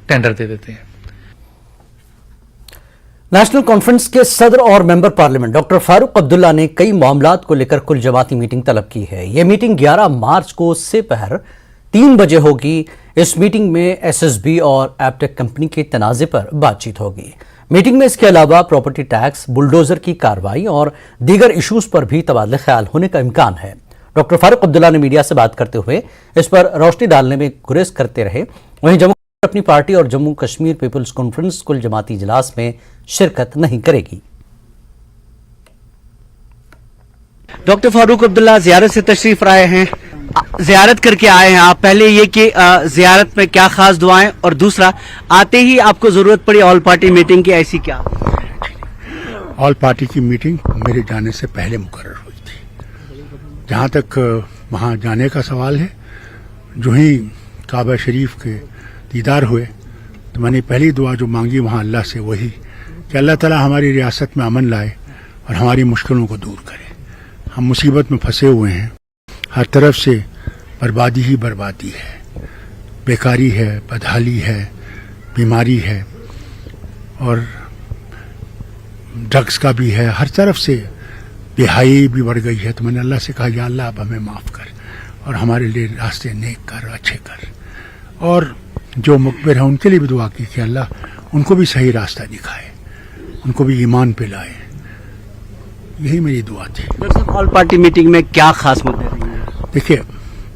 Tender दे देते हैं। National conference के सदर और member parliament doctor Farooq Abdullah ने कई मामलात को लेकर कुल जमाती मीटिंग तलब की है। यह मीटिंग 11 मार्च को दोपहर 3 बजे होगी। इस मीटिंग में एसएसबी और एपटेक कंपनी के तनाज़े पर बातचीत होगी। मीटिंग में इसके अलावा प्रॉपर्टी टैक्स, बुलडोजर की कार्रवाई और दीगर इशूज पर भी तबादला ख्याल होने का इम्कान है। डॉक्टर फारूक अब्दुल्ला ने मीडिया से बात करते हुए इस पर रोशनी डालने में गुरेज करते रहे। वहीं जम्मू अपनी पार्टी और जम्मू कश्मीर पीपल्स कॉन्फ्रेंस कुल जमाती इजलास में शिरकत नहीं करेगी। डॉक्टर फारूक अब्दुल्ला ज़ियारत से तशरीफ लाए हैं, ज़ियारत करके आए हैं आप। पहले ये कि ज़ियारत में क्या खास दुआएं, और दूसरा आते ही आपको जरूरत पड़ी ऑल पार्टी मीटिंग की, ऐसी क्या? ऑल पार्टी की मीटिंग मेरे जाने से पहले मुकर्रर हुई थी। जहां तक वहां जाने का सवाल है, जो ही काबा शरीफ के दीदार हुए तो मैंने पहली दुआ जो मांगी वहां अल्लाह से वही कि अल्लाह ताला हमारी रियासत में अमन लाए और हमारी मुश्किलों को दूर करे। हम मुसीबत में फंसे हुए हैं, हर तरफ से बर्बादी ही बर्बादी है, बेकारी है, बदहाली है, बीमारी है और ड्रग्स का भी है, हर तरफ से बेहाई भी बढ़ गई है। तो मैंने अल्लाह से कहा या अल्लाह अब हमें माफ़ कर और हमारे लिए रास्ते नेक कर, अच्छे कर, और जो मुकबिर है उनके लिए भी दुआ की कि अल्लाह उनको भी सही रास्ता दिखाए, उनको भी ईमान पे लाए। यही मेरी दुआ थी। डॉक्टर साहब, ऑल पार्टी मीटिंग में क्या खास मुद्दे रहेंगे? देखिए,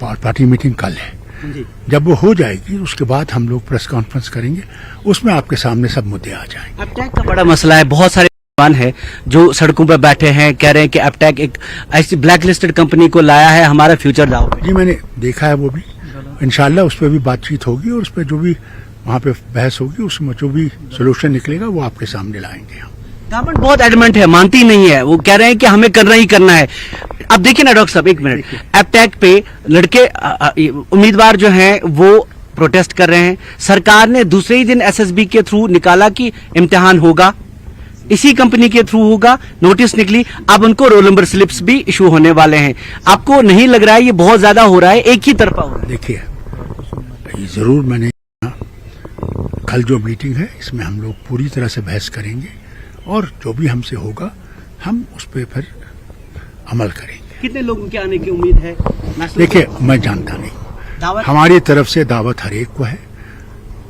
ऑल पार्टी मीटिंग कल है जी। जब वो हो जाएगी उसके बाद हम लोग प्रेस कॉन्फ्रेंस करेंगे, उसमें आपके सामने सब मुद्दे आ जाएंगे। एपटेक का बड़ा मसला है, बहुत सारे है जो सड़कों पर बैठे हैं, कह रहे हैं कि एपटेक एक ऐसी ब्लैक लिस्टेड कंपनी को लाया है, हमारा फ्यूचर दाव पे। जी, मैंने देखा है, वो भी इंशाल्लाह उस पर भी बातचीत होगी और उस पर जो भी वहाँ पे बहस होगी उसमें जो भी सोल्यूशन निकलेगा वो आपके सामने लाएंगे हम। गवर्नमेंट बहुत एडमेंट है, मानती नहीं है, वो कह रहे हैं कि हमें करना ही करना है। अब देखिए ना डॉक्टर साहब, एक मिनट, एपटेक पे लड़के उम्मीदवार जो हैं वो प्रोटेस्ट कर रहे हैं। सरकार ने दूसरे ही दिन एसएसबी के थ्रू निकाला कि इम्तिहान होगा, इसी कंपनी के थ्रू होगा, नोटिस निकली, अब उनको रोल नंबर स्लिप्स भी इशू होने वाले हैं। आपको नहीं लग रहा है ये बहुत ज्यादा हो रहा है, एक ही तरफा हो रहा है? देखिए, जरूर मैंने कल जो मीटिंग है इसमें हम लोग पूरी तरह से बहस करेंगे और जो भी हमसे होगा हम उस पर फिर अमल करेंगे। कितने लोगों के आने की उम्मीद है? देखिए, मैं जानता नहीं, हमारी तरफ से दावत हर एक को है।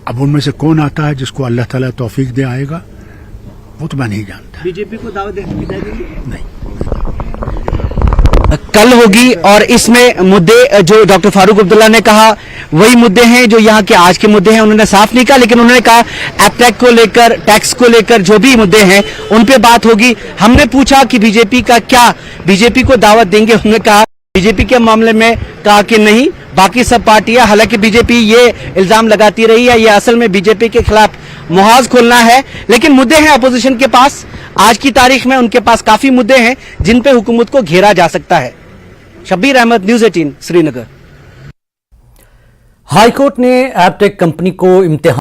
अब उनमें से कौन आता है जिसको अल्लाह ताला तौफीक दे आएगा वो तो मैं नहीं जानता। बीजेपी को दावत देंगे? नहीं, कल होगी और इसमें मुद्दे जो डॉक्टर फारूक अब्दुल्ला ने कहा वही मुद्दे हैं जो यहाँ के आज के मुद्दे हैं। उन्होंने साफ नहीं कहा, लेकिन उन्होंने कहा एपटेक को लेकर, टैक्स को लेकर जो भी मुद्दे हैं उन पे बात होगी। हमने पूछा कि बीजेपी का क्या, बीजेपी को दावत देंगे? उन्होंने कहा बीजेपी के मामले में कहा कि नहीं, बाकी सब पार्टियां, हालांकि बीजेपी ये इल्जाम लगाती रही है ये असल में बीजेपी के खिलाफ मुहाज खोलना है, लेकिन मुद्दे हैं अपोजिशन के पास। आज की तारीख में उनके पास काफी मुद्दे हैं जिन पे हुकूमत को घेरा जा सकता है। शब्बीर अहमद, न्यूज़ 18, श्रीनगर। हाईकोर्ट ने एपटेक कंपनी को इम्तिहान